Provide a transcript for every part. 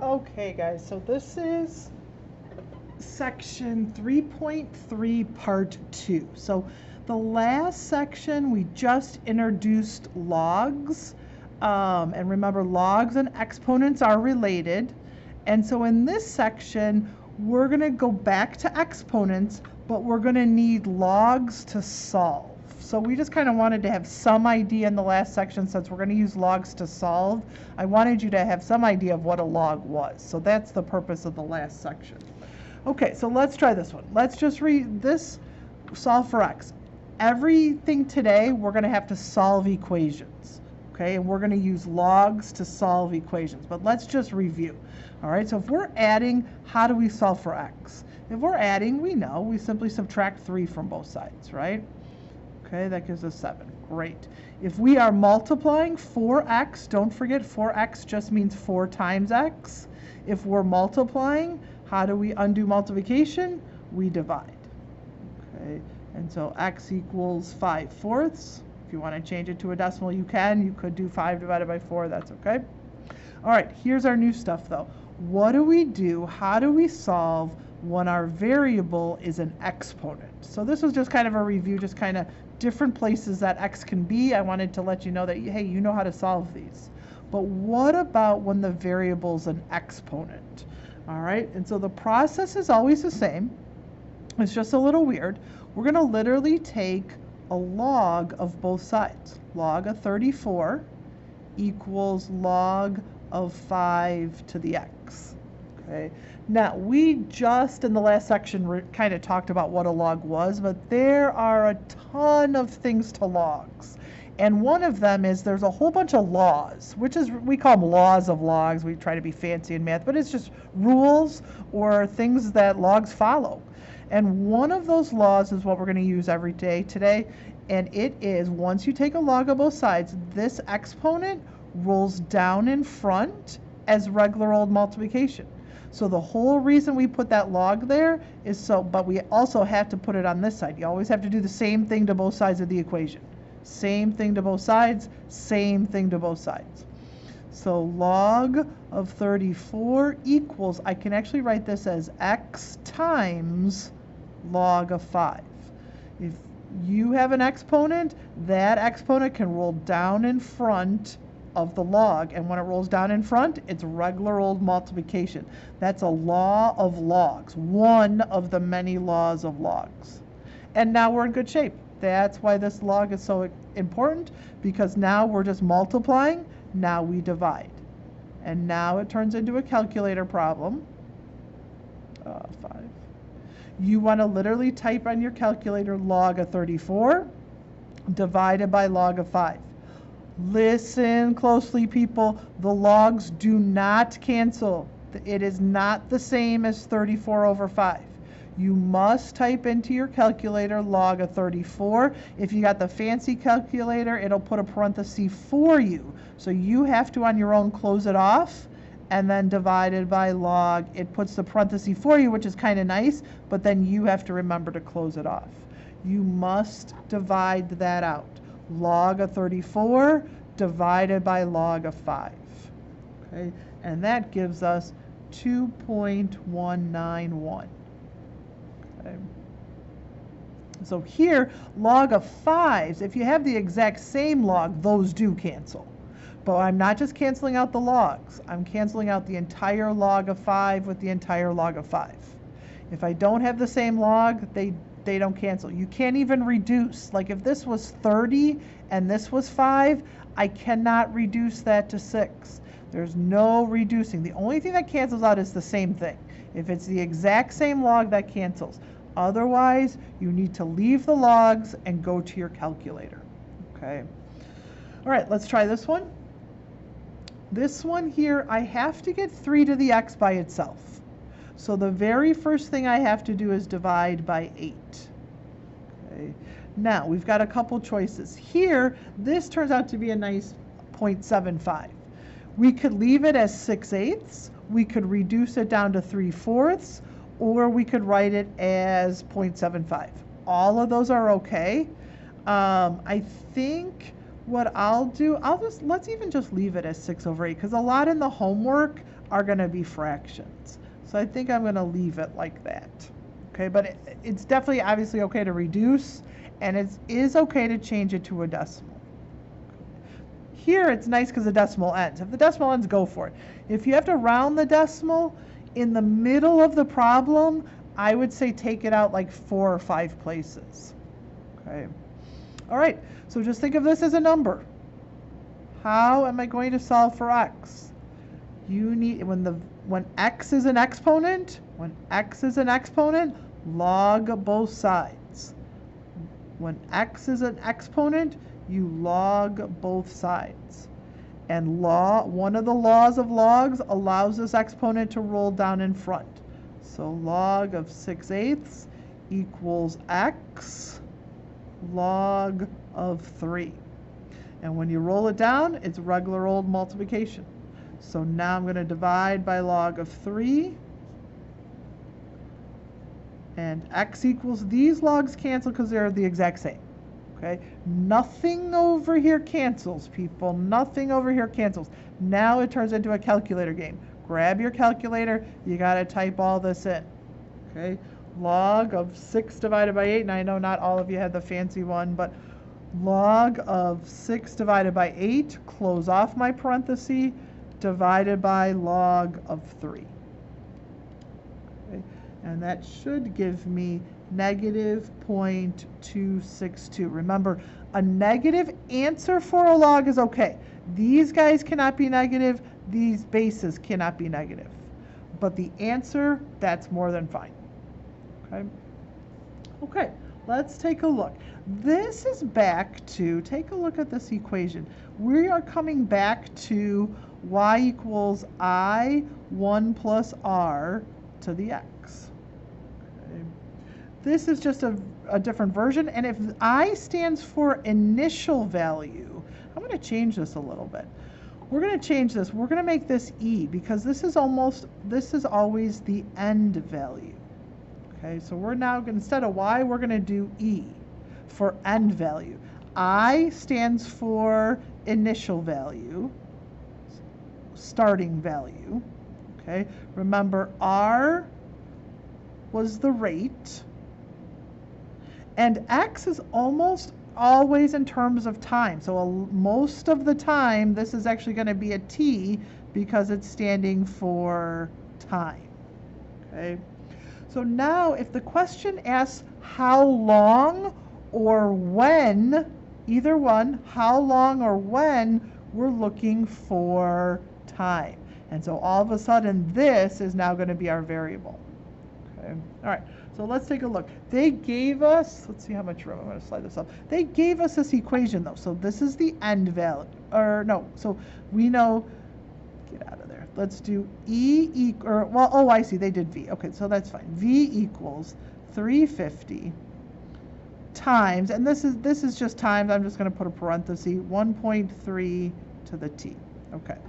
Okay, guys, so this is section 3.3, part 2. So the last section, we just introduced logs. And remember, logs and exponents are related. And so in this section, we're going to go back to exponents, but we're going to need logs to solve. So we just kind of wanted to have some idea in the last section, since we're going to use logs to solve. I wanted you to have some idea of what a log was. So that's the purpose of the last section. Okay, so let's try this one. Let's just read this, solve for x. Everything today, we're going to have to solve equations. Okay, and we're going to use logs to solve equations. But let's just review. All right, so if we're adding, how do we solve for x? If we're adding, we know we simply subtract 3 from both sides, right? Okay, that gives us 7. Great. If we are multiplying 4x, don't forget 4x just means 4 times x. If we're multiplying, how do we undo multiplication? We divide. Okay, and so x equals 5/4. If you want to change it to a decimal, you can. You could do 5 divided by 4. That's okay. All right, here's our new stuff, though. What do we do? How do we solve when our variable is an exponent? So this was just kind of a review, just kind of different places that x can be. I wanted to let you know that, hey, you know how to solve these. But what about when the variable is an exponent? All right, and so the process is always the same. It's just a little weird. We're going to literally take a log of both sides. Log of 34 equals log of 5 to the x. Okay. Now, we just in the last section kind of talked about what a log was, but there are a ton of things to logs. And one of them is there's a whole bunch of laws, which is, we call them laws of logs. We try to be fancy in math, but it's just rules or things that logs follow. And one of those laws is what we're going to use every day today. And it is, once you take a log of both sides, this exponent rolls down in front as regular old multiplication. So the whole reason we put that log there is so, but we also have to put it on this side. You always have to do the same thing to both sides of the equation. Same thing to both sides, same thing to both sides. So log of 34 equals, I can actually write this as x times log of 5. If you have an exponent, that exponent can roll down in front of the log, and when it rolls down in front, it's regular old multiplication. That's a law of logs, one of the many laws of logs. And now we're in good shape. That's why this log is so important, because now we're just multiplying, now we divide. And now it turns into a calculator problem. 5. You want to literally type on your calculator log of 34 divided by log of 5. Listen closely, people. The logs do not cancel. It is not the same as 34 over 5. You must type into your calculator log of 34. If you got the fancy calculator, it'll put a parenthesis for you. So you have to, on your own, close it off, and then divided by log. It puts the parenthesis for you, which is kind of nice, but then you have to remember to close it off. You must divide that out. Log of 34 divided by log of 5. Okay, and that gives us 2.191. Okay. So here, log of 5s, if you have the exact same log, those do cancel. But I'm not just canceling out the logs. I'm canceling out the entire log of 5 with the entire log of 5. If I don't have the same log, they don't cancel. You can't even reduce. Like if this was 30 and this was 5, I cannot reduce that to 6. There's no reducing. The only thing that cancels out is the same thing. If it's the exact same log, that cancels. Otherwise, you need to leave the logs and go to your calculator. Okay. All right, let's try this one. This one here, I have to get 3 to the x by itself. So the very first thing I have to do is divide by 8. Okay. Now, we've got a couple choices. Here, this turns out to be a nice 0.75. We could leave it as 6/8. We could reduce it down to 3/4, or we could write it as 0.75. All of those are okay. I think what I'll do, let's even just leave it as 6/8, because a lot in the homework are going to be fractions. So I think I'm going to leave it like that. Okay, but it's definitely obviously okay to reduce, and it is okay to change it to a decimal. Here it's nice because the decimal ends. If the decimal ends, go for it. If you have to round the decimal in the middle of the problem, I would say take it out like 4 or 5 places. Okay. All right, so just think of this as a number. How am I going to solve for x? You need, when x is an exponent, log both sides. When x is an exponent, you log both sides. And one of the laws of logs allows this exponent to roll down in front. So log of 6/8 equals x log of 3. And when you roll it down, it's regular old multiplication. So now I'm going to divide by log of 3. And x equals, these logs cancel because they're the exact same. Okay? Nothing over here cancels, people. Nothing over here cancels. Now it turns into a calculator game. Grab your calculator. You got to type all this in. Okay? Log of 6 divided by 8. And I know not all of you had the fancy one, but log of 6 divided by 8, close off my parenthesis, divided by log of 3. Okay? And that should give me negative 0.262. Remember, a negative answer for a log is okay. These guys cannot be negative. These bases cannot be negative. But the answer, that's more than fine. Okay? Okay, let's take a look. This is back to, take a look at this equation. We are coming back to y equals I1 plus r to the x. Okay. This is just a different version, and if I stands for initial value, I'm going to change this a little bit. We're going to change this. We're going to make this e, because this is always the end value. Okay, so we're now, instead of y, we're going to do e for end value. I stands for initial value, starting value. Okay, remember r was the rate, and x is almost always in terms of time. So most of the time, this is actually going to be a t because it's standing for time. Okay. So now if the question asks how long or when, either one, how long or when, we're looking for time. And so all of a sudden this is now going to be our variable. Okay. All right. So let's take a look. They gave us, let's see how much room, I'm going to slide this up. They gave us this equation though. So this is the end value, or no, so we know, get out of there. Let's do E equal, well, oh, I see, they did V. Okay, so that's fine. V equals 350 times, and this is just times, I'm just going to put a parenthesis, 1.3 to the t. Okay.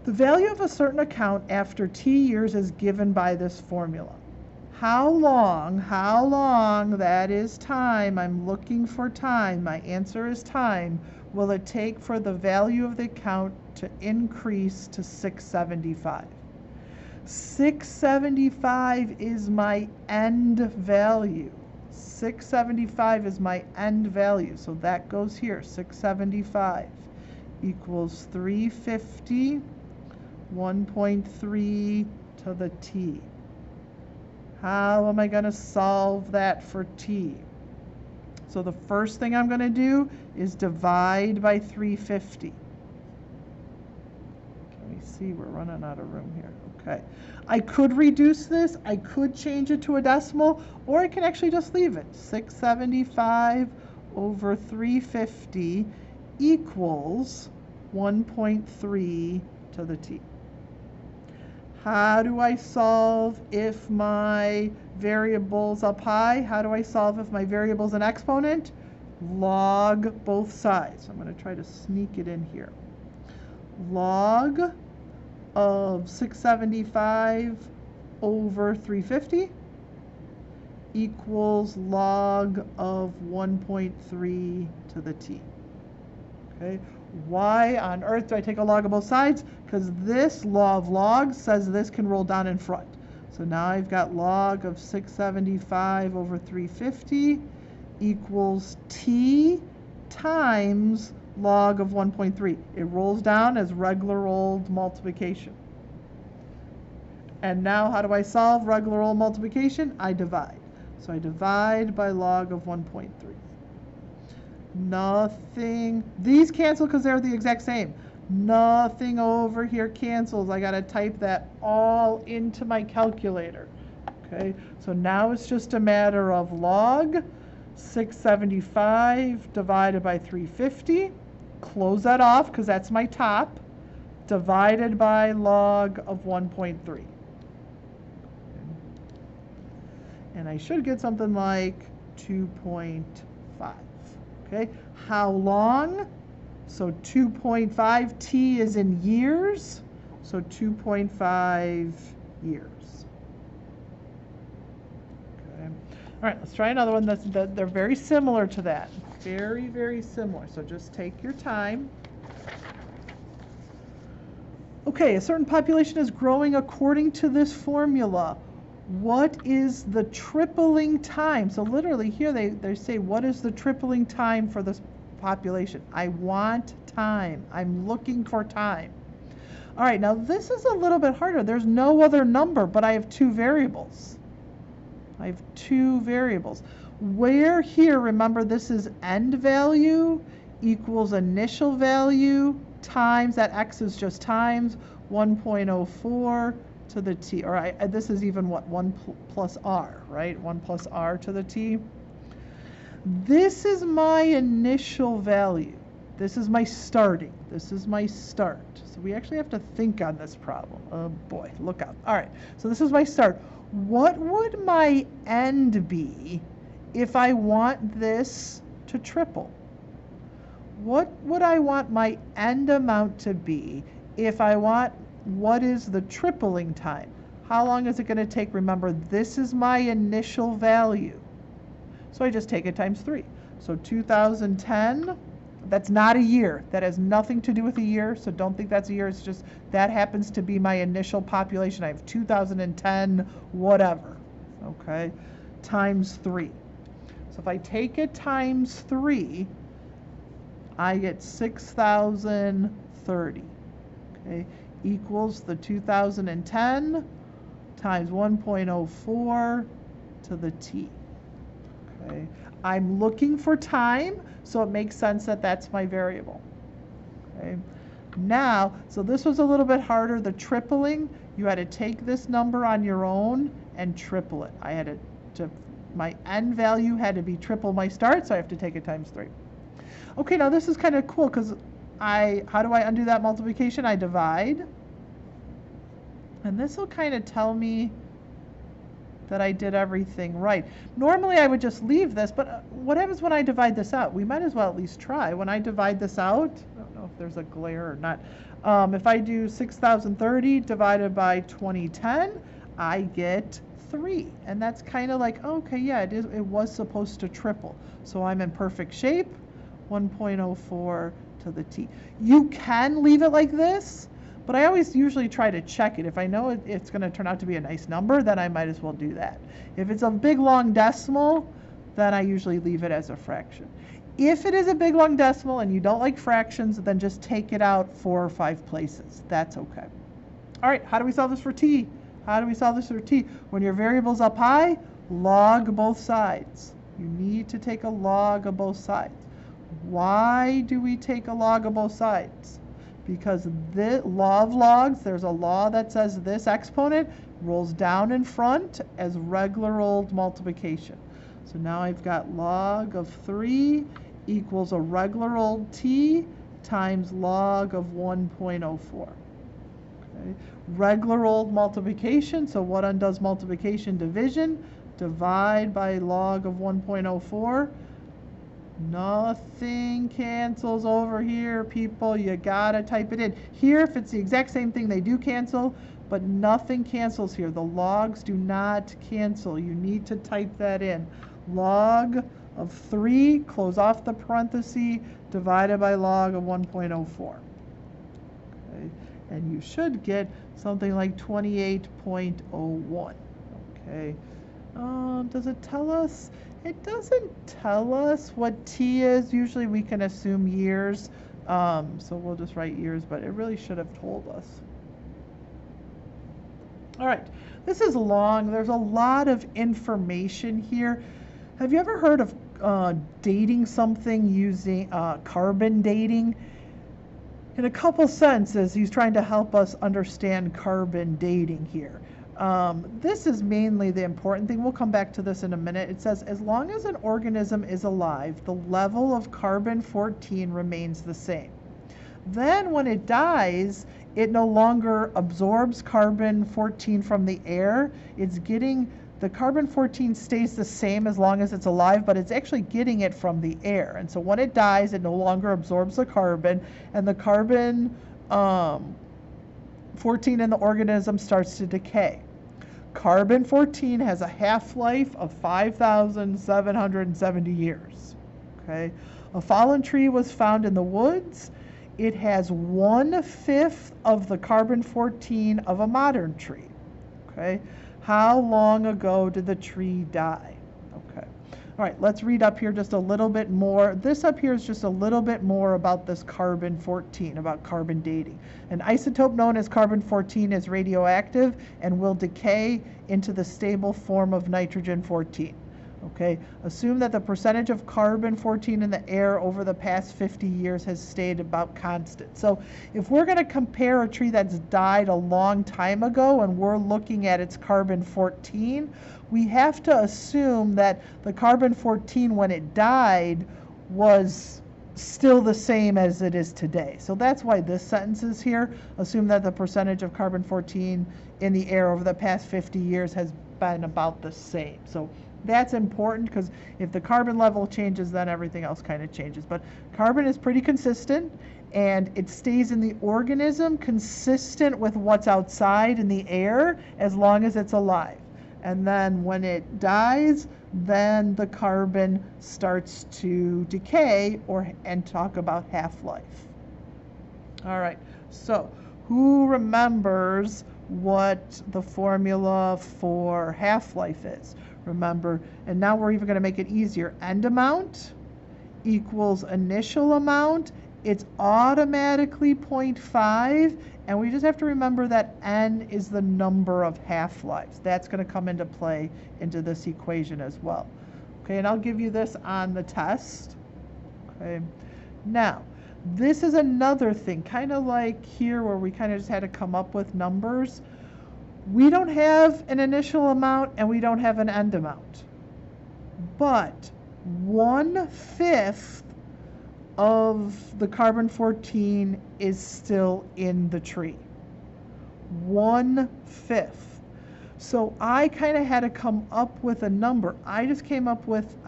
The value of a certain account after t years is given by this formula. How long, that is time, I'm looking for time, my answer is time, will it take for the value of the account to increase to 675? 675 is my end value. 675 is my end value, so that goes here. 675 equals 350, 1.3 to the t. How am I going to solve that for t? So the first thing I'm going to do is divide by 350. Can we see? We're running out of room here. Okay. I could reduce this. I could change it to a decimal, or I can actually just leave it. 675 over 350 equals 1.3 to the t. How do I solve if my variable's up high? How do I solve if my variable's an exponent? Log both sides. I'm going to try to sneak it in here. Log of 675 over 350 equals log of 1.3 to the t. Okay? Why on earth do I take a log of both sides? Because this law of logs says this can roll down in front. So now I've got log of 675 over 350 equals t times log of 1.3. It rolls down as regular old multiplication. And now how do I solve regular old multiplication? I divide. So I divide by log of 1.3. Nothing, these cancel because they're the exact same. Nothing over here cancels. I got to type that all into my calculator. Okay, so now it's just a matter of log 675 divided by 350. Close that off because that's my top. Divided by log of 1.3. And I should get something like 2.5. Okay, how long? So 2.5, t is in years, so 2.5 years. Okay. All right, let's try another one. They're very similar to that. Very, very similar. So just take your time. Okay, a certain population is growing according to this formula. What is the tripling time? So literally here they say, what is the tripling time for this population? I want time. I'm looking for time. All right, now this is a little bit harder. There's no other number, but I have two variables. I have two variables. Where here, remember this is end value equals initial value times, that x is just times 1.04 to the t, or this is even what, 1 plus r, right? 1 plus r to the t. This is my initial value. This is my starting. This is my start. So we actually have to think on this problem. Oh boy, look out. All right, so this is my start. What would my end be if I want this to triple? What would I want my end amount to be if I want, what is the tripling time? How long is it going to take? Remember, this is my initial value. So I just take it times 3. So 2010, that's not a year. That has nothing to do with a year, so don't think that's a year. It's just that happens to be my initial population. I have 2010 whatever, okay, times 3. So if I take it times 3, I get 6,030, okay, equals the 2010 times 1.04 to the t. Okay, I'm looking for time, so it makes sense that that's my variable. Okay, now, so this was a little bit harder. The tripling, you had to take this number on your own and triple it. I had my end value had to be triple my start, so I have to take it times 3. Okay, now this is kind of cool because how do I undo that multiplication? I divide. And this will kind of tell me that I did everything right. Normally I would just leave this, but what happens when I divide this out? We might as well at least try. When I divide this out, I don't know if there's a glare or not. If I do 6,030 divided by 2010, I get 3. And that's kind of like, okay, yeah, it was supposed to triple. So I'm in perfect shape, 1.04 to the t. You can leave it like this, but I always usually try to check it. If I know it's going to turn out to be a nice number, then I might as well do that. If it's a big long decimal, then I usually leave it as a fraction. If it is a big long decimal and you don't like fractions, then just take it out 4 or 5 places. That's okay. All right, how do we solve this for t? How do we solve this for t? When your variable's up high, log both sides. You need to take a log of both sides. Why do we take a log of both sides? Because the law of logs, there's a law that says this exponent rolls down in front as regular old multiplication. So now I've got log of 3 equals a regular old t times log of 1.04. Okay. Regular old multiplication, so what undoes multiplication? Division. Divide by log of 1.04. Nothing cancels over here, people. You gotta type it in. Here, if it's the exact same thing, they do cancel, but nothing cancels here. The logs do not cancel. You need to type that in. Log of 3, close off the parenthesis, divided by log of 1.04. Okay, and you should get something like 28.01. Okay, does it tell us? It doesn't tell us what t is. Usually we can assume years, so we'll just write years, but it really should have told us. All right, this is long. There's a lot of information here. Have you ever heard of dating something using carbon dating? In a couple sentences, he's trying to help us understand carbon dating here. This is mainly the important thing. We'll come back to this in a minute. It says, as long as an organism is alive, the level of carbon-14 remains the same. Then when it dies, it no longer absorbs carbon-14 from the air. It's getting, the carbon-14 stays the same as long as it's alive, but it's actually getting it from the air. And so when it dies, it no longer absorbs the carbon, and the carbon-14 in the organism starts to decay. Carbon-14 has a half-life of 5,770 years. Okay? A fallen tree was found in the woods. It has 1/5 of the carbon-14 of a modern tree. Okay? How long ago did the tree die? Okay. All right, let's read up here just a little bit more. This up here is just a little bit more about this carbon-14, about carbon dating. An isotope known as carbon-14 is radioactive and will decay into the stable form of nitrogen-14. Okay, assume that the percentage of carbon-14 in the air over the past 50 years has stayed about constant. So if we're going to compare a tree that's died a long time ago and we're looking at its carbon-14, we have to assume that the carbon-14 when it died was still the same as it is today. So that's why this sentence is here. Assume that the percentage of carbon-14 in the air over the past 50 years has been about the same. So that's important because if the carbon level changes, then everything else kind of changes. But carbon is pretty consistent, and it stays in the organism consistent with what's outside in the air as long as it's alive. And then when it dies, then the carbon starts to decay and talk about half-life. All right, so who remembers what the formula for half-life is? Remember, and now we're even going to make it easier. End amount equals initial amount. It's automatically 0.5, and we just have to remember that n is the number of half-lives. That's going to come into play into this equation as well. Okay, and I'll give you this on the test. Okay, now this is another thing, kind of like here where we kind of just had to come up with numbers. We don't have an initial amount and we don't have an end amount. But 1/5 of the carbon-14 is still in the tree. 1/5. So I kind of had to come up with a number. I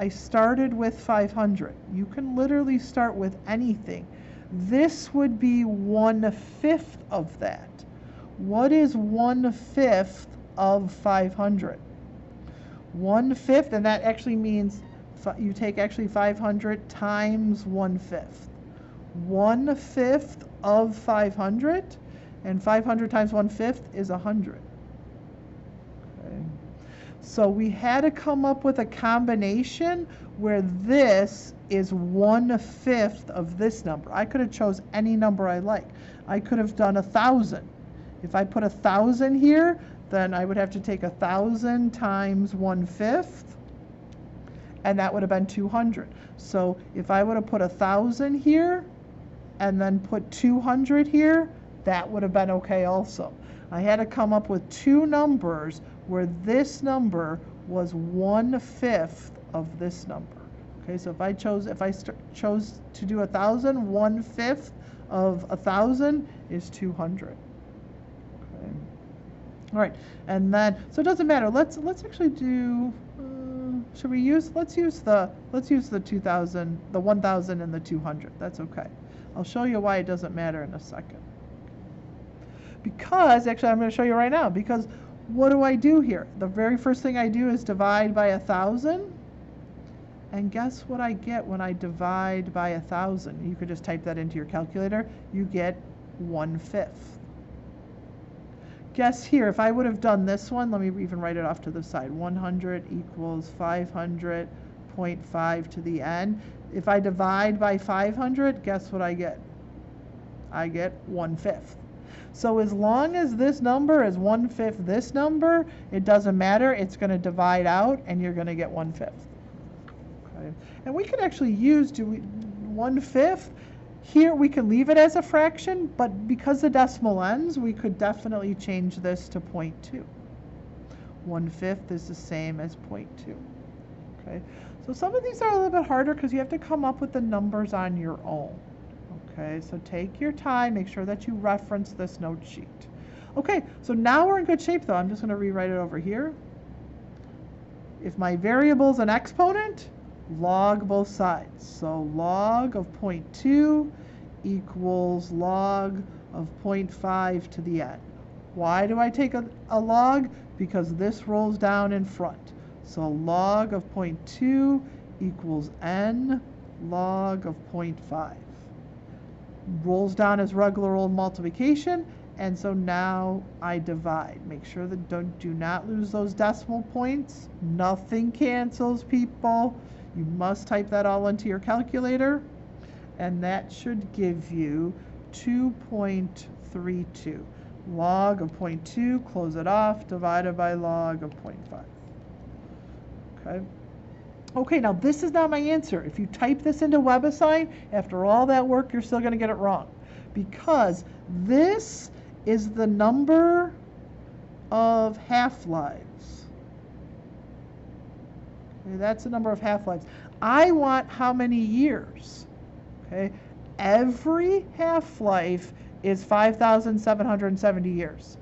started with 500. You can literally start with anything. This would be 1/5 of that. What is 1/5 of 500? 1/5, and that actually means you take actually 500 times 1/5. 1/5 of 500, and 500 times 1/5 is 100. Okay. So we had to come up with a combination where this is 1/5 of this number. I could have chose any number I like. I could have done 1,000. If I put 1,000 here, then I would have to take 1,000 times 1/5, and that would have been 200. So if I would have put 1,000 here and then put 200 here, that would have been okay also. I had to come up with two numbers where this number was 1/5 of this number. Okay, so if I chose to do 1,000, 1/5 of 1,000 is 200. All right, and then so it doesn't matter. Let's actually do. Let's use the 2,000, the 1,000, and the 200. That's okay. I'll show you why it doesn't matter in a second. Because actually, I'm going to show you right now. Because what do I do here? The very first thing I do is divide by 1,000, And guess what I get when I divide by 1,000? You could just type that into your calculator. You get 1/5. Guess here, if I would have done this one, let me even write it off to the side. 100 equals 500.5 to the n. If I divide by 500, guess what I get? I get 1/5. So as long as this number is 1/5 this number, it doesn't matter. It's going to divide out, and you're going to get 1/5. Okay. And we could actually use 1/5. Here we could leave it as a fraction, but because the decimal ends, we could definitely change this to 0.2. 1/5 is the same as 0.2. Okay. So some of these are a little bit harder because you have to come up with the numbers on your own. Okay, so take your time, make sure that you reference this note sheet. Okay, so now we're in good shape though. I'm just going to rewrite it over here. If my variable is an exponent, log both sides. So log of 0.2 equals log of 0.5 to the n. Why do I take a log? Because this rolls down in front. So log of 0.2 equals n log of 0.5. Rolls down as regular old multiplication, and so now I divide. Make sure that do not lose those decimal points. Nothing cancels, people. You must type that all into your calculator, and that should give you 2.32. Log of 0.2, close it off, divided by log of 0.5. Okay. Okay, now this is not my answer. If you type this into WebAssign, after all that work, you're still going to get it wrong. Because this is the number of half-lives. Okay, that's the number of half-lives. I want how many years? Okay, every half-life is 5,770 years.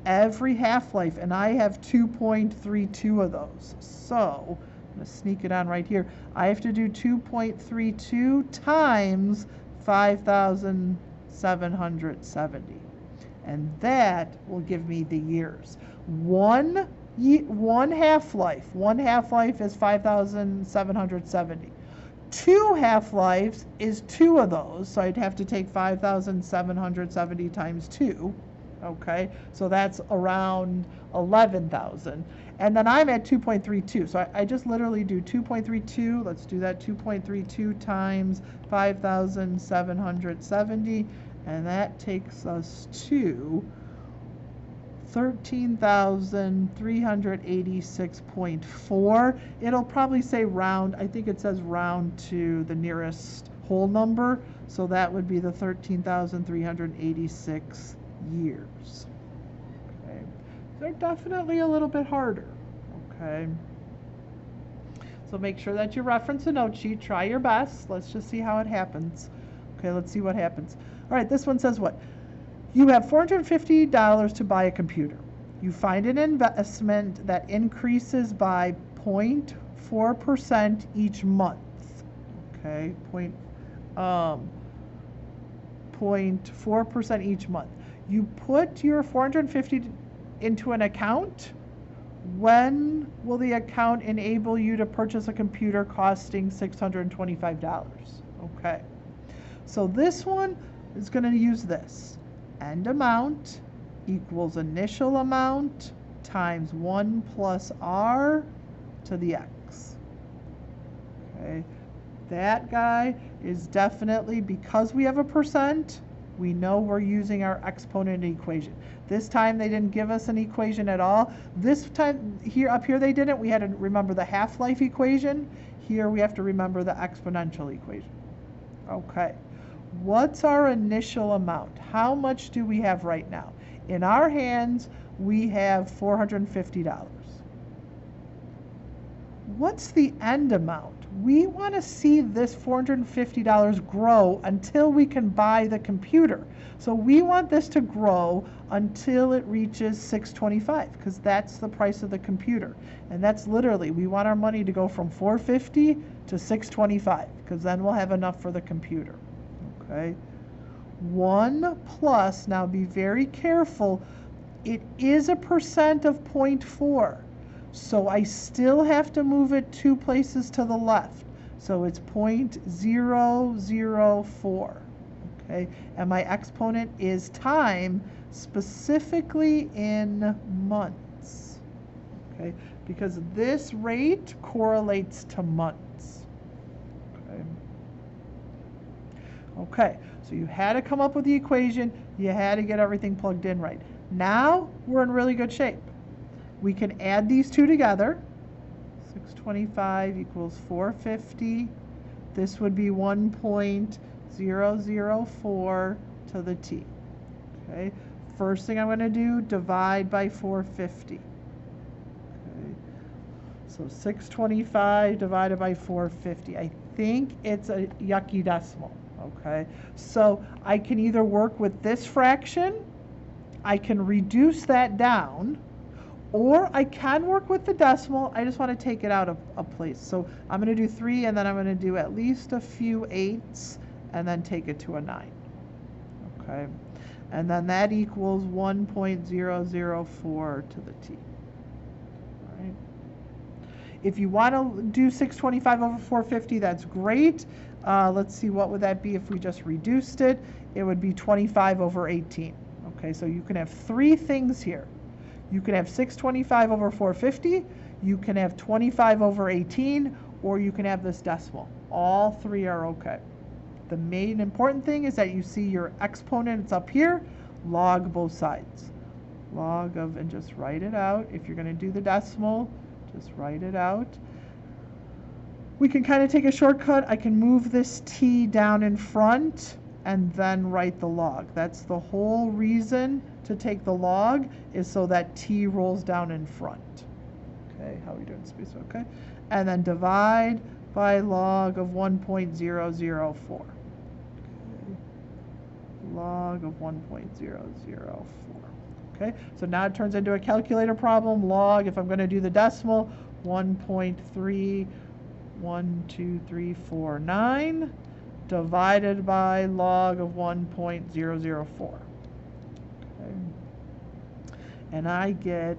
Every half-life, and I have 2.32 of those. So I'm going to sneak it on right here. I have to do 2.32 times 5,770. And that will give me the years. One half-life. One half-life is 5,770. Two half-lives is 2 of those. So I'd have to take 5,770 times 2. Okay, so that's around 11,000. And then I'm at 2.32. So I just literally do 2.32. Let's do that. 2.32 times 5,770. And that takes us to 13,386.4. It'll probably say round. I think it says round to the nearest whole number. So that would be the 13,386 years. Okay, they're definitely a little bit harder. Okay, so make sure that you reference the note sheet. Try your best. Let's just see how it happens. Okay, let's see what happens. All right, this one says what? You have $450 to buy a computer. You find an investment that increases by 0.4% each month. Okay, 0.4% each month. You put your $450 into an account. When will the account enable you to purchase a computer costing $625? Okay, so this one is going to use this. End amount equals initial amount times 1 plus r to the x. Okay, that guy is definitely, because we have a percent, we know we're using our exponent equation. This time they didn't give us an equation at all. This time, up here they didn't. We had to remember the half-life equation. Here we have to remember the exponential equation. Okay, what's our initial amount? How much do we have right now? In our hands, we have $450. What's the end amount? We want to see this $450 grow until we can buy the computer. So we want this to grow until it reaches $625, because that's the price of the computer. And that's literally, we want our money to go from $450 to $625, because then we'll have enough for the computer. Okay. 1 plus, now be very careful, it is a percent of 0.4. So I still have to move it 2 places to the left. So it's 0.004. Okay, and my exponent is time, specifically in months. Okay, because this rate correlates to months. Okay. Okay, so you had to come up with the equation, you had to get everything plugged in right. Now we're in really good shape. We can add these two together. 625 equals 450. This would be 1.004 to the t. Okay, first thing I'm going to do, divide by 450. Okay, so 625 divided by 450. I think it's a yucky decimal. Okay, so I can either work with this fraction, I can reduce that down, or I can work with the decimal. I just want to take it out of a place. So I'm going to do 3, and then I'm going to do at least a few 8s, and then take it to a 9. Okay, and then that equals 1.004 to the t. All right. If you want to do 625 over 450, that's great. Let's see, what would that be if we just reduced it? It would be 25 over 18. Okay, so you can have 3 things here. You can have 625 over 450, you can have 25 over 18, or you can have this decimal. All 3 are okay. The main important thing is that you see your exponent, it's up here, log both sides. Log of, and just write it out. If you're going to do the decimal, just write it out. We can kind of take a shortcut. I can move this t down in front and then write the log. That's the whole reason to take the log, is so that t rolls down in front. Okay, how are we doing space? Okay, and then divide by log of 1.004. Okay. Log of 1.004. Okay, so now it turns into a calculator problem. Log, if I'm going to do the decimal, 1.31239 divided by log of 1.004. And I get,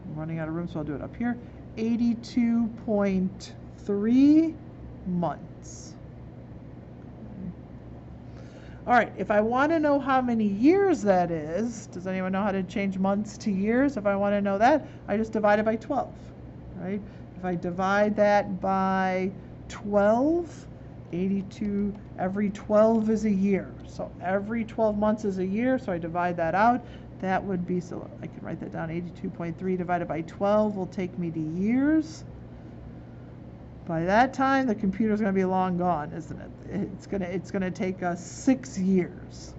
I'm running out of room, so I'll do it up here, 82.3 months. Okay. All right, if I want to know how many years that is, does anyone know how to change months to years? If I want to know that, I just divide it by 12, right? If I divide that by 12, 82, every 12 is a year. So every 12 months is a year, so I divide that out. That would be, so I can write that down, 82.3 divided by 12 will take me to years. By that time, the computer's going to be long gone, isn't it? It's gonna take us 6 years.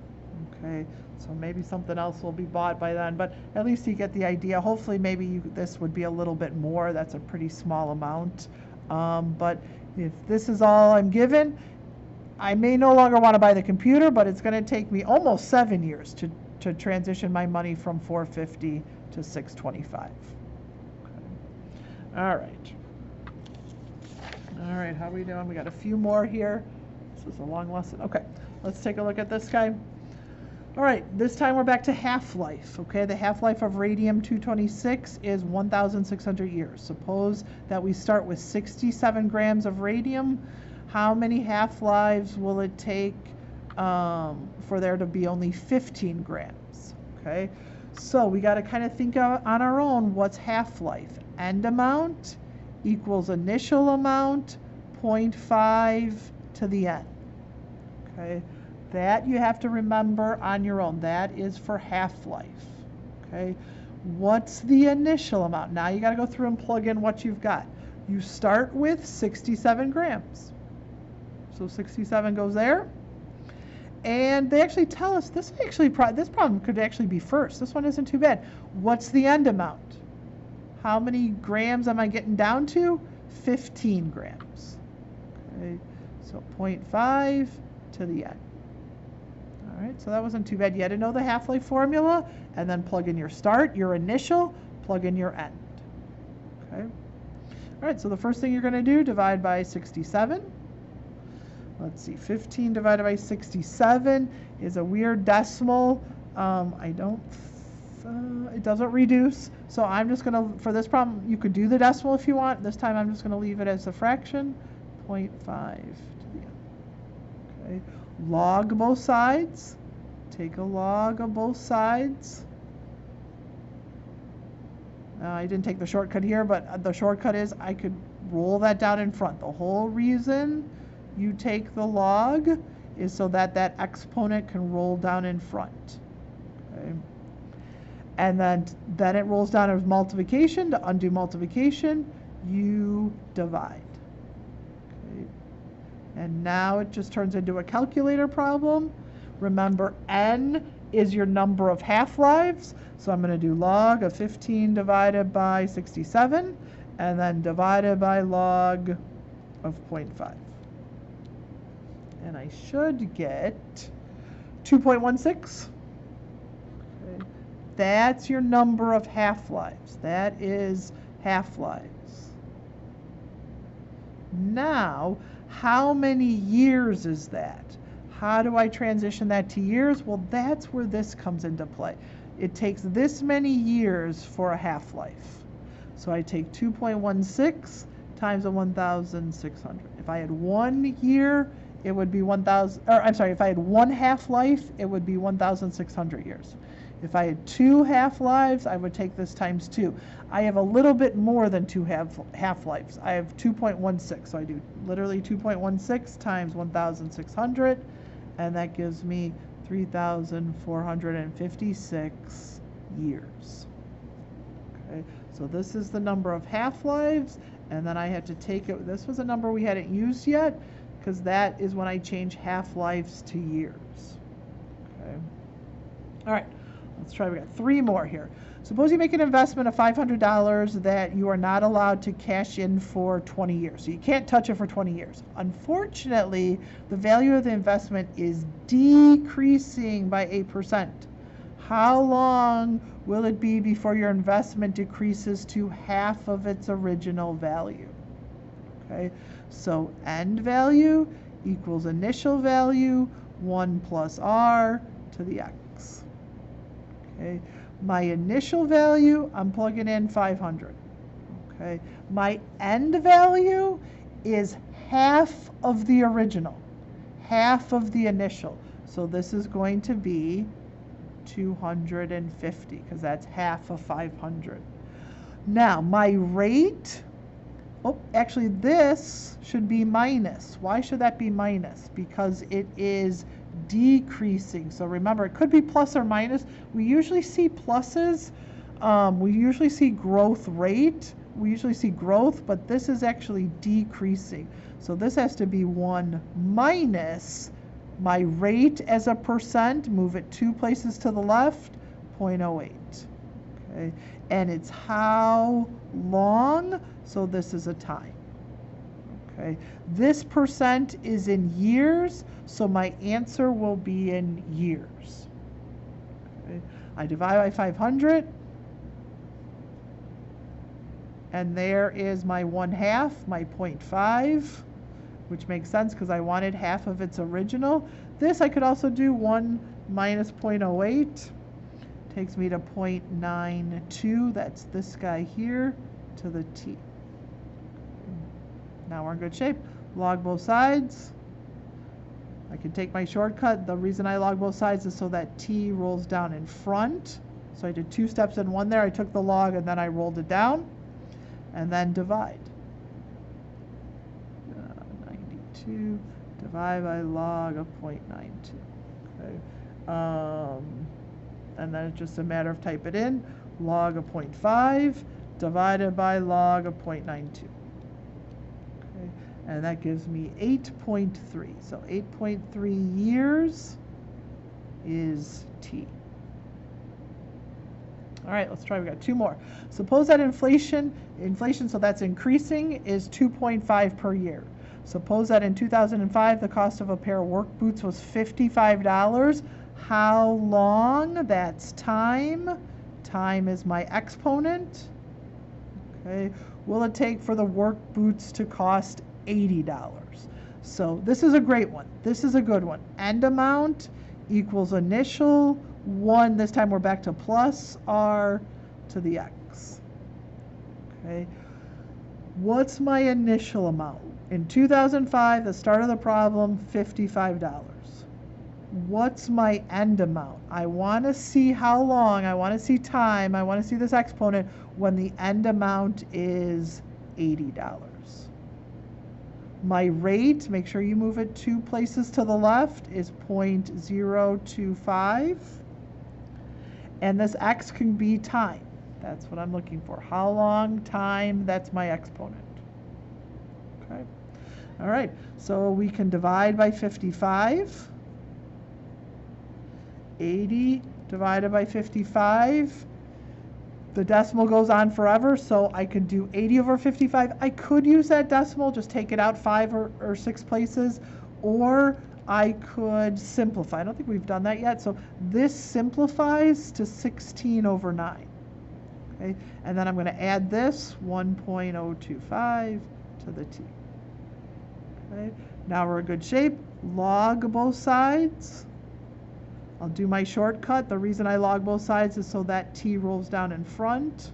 Okay, so maybe something else will be bought by then, but at least you get the idea. Hopefully, maybe this would be a little bit more. That's a pretty small amount. But if this is all I'm given, I may no longer want to buy the computer, but it's going to take me almost 7 years to transition my money from 450 to 625. Okay. All right. All right, how are we doing? We got a few more here. This is a long lesson. Okay, let's take a look at this guy. All right, this time we're back to half-life. Okay, the half-life of radium-226 is 1,600 years. Suppose that we start with 67 grams of radium. How many half-lives will it take for there to be only 15 grams? Okay, so we got to kind of think on our own, what's half-life? End amount equals initial amount, 0.5 to the n. Okay, that you have to remember on your own. That is for half-life. Okay, what's the initial amount? Now you got to go through and plug in what you've got. You start with 67 grams. So 67 goes there. And they actually tell us this problem could actually be first. This one isn't too bad. What's the end amount? How many grams am I getting down to? 15 grams. Okay, so 0.5 to the n. All right, so that wasn't too bad. You had to know the half-life formula, and then plug in your start, your initial, plug in your end. Okay. All right, so the first thing you're going to do, divide by 67. Let's see, 15 divided by 67 is a weird decimal. I don't It doesn't reduce, so I'm just going to, for this problem, you could do the decimal if you want. This time I'm just going to leave it as a fraction, 0.5 to the n. Okay. Log both sides. Take a log of both sides. I didn't take the shortcut here, but the shortcut is I could roll that down in front. The whole reason you take the log is so that that exponent can roll down in front. Okay. And then it rolls down as multiplication. To undo multiplication, you divide. Okay. And now it just turns into a calculator problem. Remember, n is your number of half-lives. So I'm going to do log of 15 divided by 67, and then divided by log of 0.5. And I should get 2.16. Okay. That's your number of half-lives. That is half-lives. Now, how many years is that? How do I transition that to years? Well, that's where this comes into play. It takes this many years for a half-life. So I take 2.16 times a 1,600. If I had 1 year, it would be 1,000, or I'm sorry, if I had 1 half-life, it would be 1,600 years. If I had 2 half-lives, I would take this times 2. I have a little bit more than 2 half-lives. I have 2.16, so I do literally 2.16 times 1,600, and that gives me 3,456 years. Okay, so this is the number of half-lives, and then I had to take it, this was a number we hadn't used yet, because that is when I change half-lives to years. Okay. All right, let's try, we got 3 more here. Suppose you make an investment of $500 that you are not allowed to cash in for 20 years. So you can't touch it for 20 years. Unfortunately, the value of the investment is decreasing by 8%. How long will it be before your investment decreases to half of its original value? Okay, so end value equals initial value, 1 plus r to the x. Okay. My initial value, I'm plugging in 500. Okay. My end value is half of the original, half of the initial. So this is going to be 250 because that's half of 500. Now my rate, oh, actually this should be minus. Why should that be minus? Because it is decreasing. So remember, it could be plus or minus. We usually see pluses. We usually see growth rate. We usually see growth, but this is actually decreasing. So this has to be 1 minus my rate as a percent. Move it 2 places to the left, 0.08. Okay, and it's how long. So this is a time. Okay, this percent is in years, so my answer will be in years. Okay. I divide by 500, and there is my 1/2, my 0.5, which makes sense because I wanted half of its original. This I could also do 1 minus 0.08, takes me to 0.92, that's this guy here, to the t. Now we're in good shape. Log both sides. I can take my shortcut. The reason I log both sides is so that t rolls down in front. So I did 2 steps in one there. I took the log and then I rolled it down. And then divide. 92 divide by log of 0.92. Okay. And then it's just a matter of type it in. Log of 0.5 divided by log of 0.92. And that gives me 8.3. So 8.3 years is t. All right, let's try. We got 2 more. Suppose that inflation, so that's increasing, is 2.5 per year. Suppose that in 2005 the cost of a pair of work boots was $55. How long? That's time. Time is my exponent. Okay. Will it take for the work boots to cost $80? So this is a great one. This is a good one. End amount equals initial 1, this time we're back to plus r to the x. Okay. What's my initial amount? In 2005, the start of the problem, $55. What's my end amount? I want to see how long, I want to see time, I want to see this exponent when the end amount is $80. My rate, make sure you move it 2 places to the left, is 0.025. And this x can be time. That's what I'm looking for. How long, time, that's my exponent. Okay. All right, so we can divide by 55. 80 divided by 55. The decimal goes on forever, so I could do 80 over 55. I could use that decimal, just take it out 5 or 6 places, or I could simplify. I don't think we've done that yet, so this simplifies to 16 over 9. Okay, and then I'm going to add this 1.025 to the t. Okay, now we're in good shape. Log both sides. I'll do my shortcut. The reason I log both sides is so that t rolls down in front.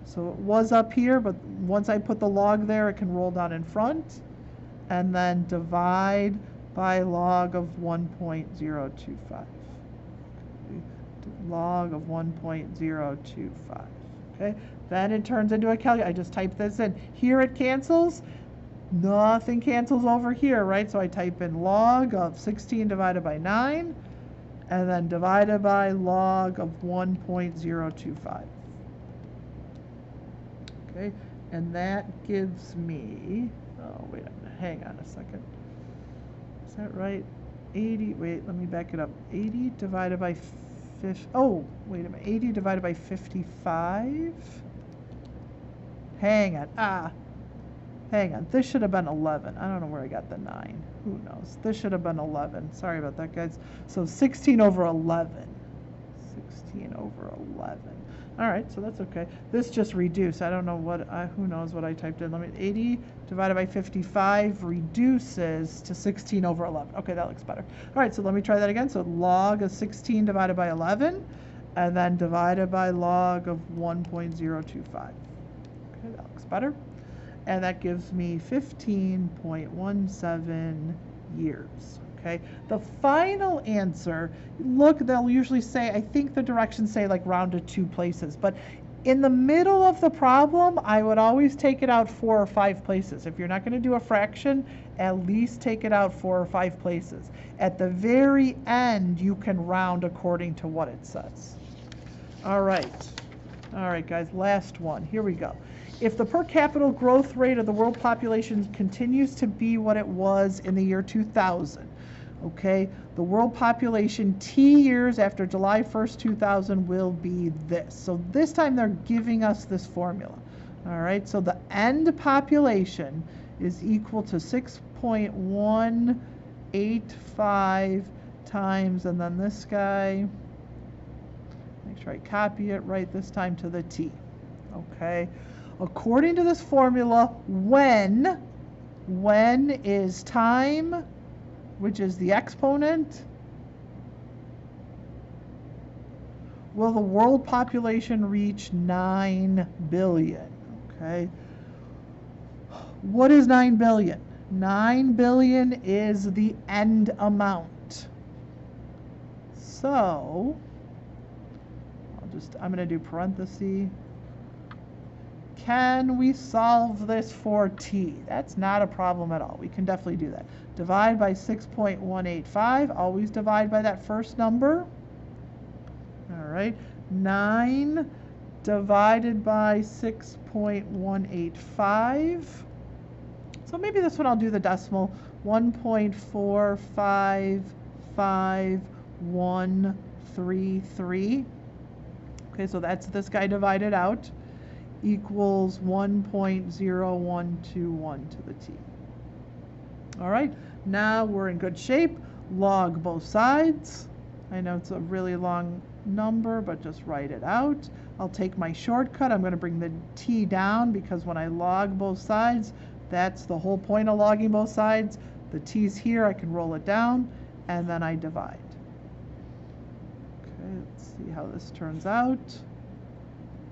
So it was up here, but once I put the log there, it can roll down in front. And then divide by log of 1.025. Log of 1.025. Okay, then it turns into a calculator. I just type this in. Here it cancels. Nothing cancels over here, right? So I type in log of 16 divided by 9, and then divided by log of 1.025. Okay, and that gives me, oh, wait a minute, hang on a second. Is that right? 80, wait, let me back it up. 80 divided by 50, oh, wait a minute, 80 divided by 55? Hang on, hang on, this should have been 11. I don't know where I got the 9. Who knows? This should have been 11. Sorry about that, guys. So 16 over 11. 16 over 11. All right, so that's okay. This just reduced. I don't know what, who knows what I typed in. Let me, 80 divided by 55 reduces to 16 over 11. Okay, that looks better. All right, so let me try that again. So log of 16 divided by 11, and then divided by log of 1.025. Okay, that looks better. And that gives me 15.17 years. Okay, the final answer, look, they'll usually say, I think the directions say like round to 2 places, but in the middle of the problem, I would always take it out 4 or 5 places. If you're not going to do a fraction, at least take it out 4 or 5 places. At the very end, you can round according to what it says. All right, guys, last one. Here we go. If the per capita growth rate of the world population continues to be what it was in the year 2000, okay, the world population T years after July 1st, 2000 will be this. So this time they're giving us this formula. All right, so the end population is equal to 6.185 times, and then this guy, make sure I copy it right this time, to the T. Okay. According to this formula, when is time, which is the exponent, will the world population reach 9 billion? Okay. What is 9 billion? 9 billion is the end amount. So, I'm going to do parentheses. Can we solve this for t? That's not a problem at all. We can definitely do that. Divide by 6.185. Always divide by that first number. All right. 9 divided by 6.185. So maybe this one I'll do the decimal. 1.455133. Okay, so that's this guy divided out. Equals 1.0121 to the t. All right, now we're in good shape. Log both sides. I know it's a really long number, but just write it out. I'll take my shortcut. I'm going to bring the t down because when I log both sides, that's the whole point of logging both sides. The t's here, I can roll it down, and then I divide. Okay, let's see how this turns out.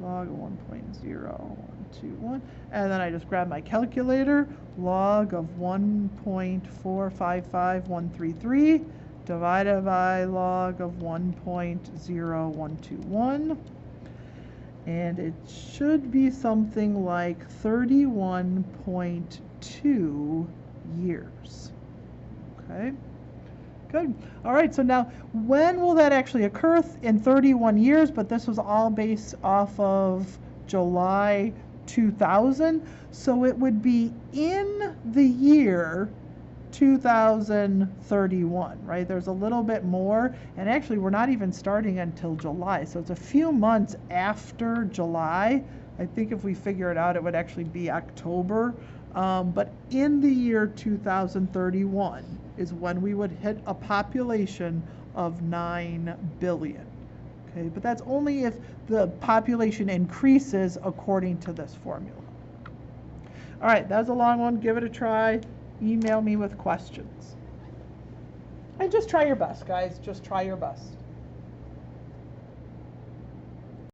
Log of 1.0121, and then I just grab my calculator. Log of 1.455133 divided by log of 1.0121, and it should be something like 31.2 years. Okay. Good. All right, so now when will that actually occur? In 31 years, but this was all based off of July 2000. So it would be in the year 2031, right? There's a little bit more, and actually we're not even starting until July. So it's a few months after July. I think if we figure it out, it would actually be October. But in the year 2031 is when we would hit a population of 9 billion. Okay, but that's only if the population increases according to this formula. All right, that was a long one. Give it a try. Email me with questions. And just try your best, guys. Just try your best.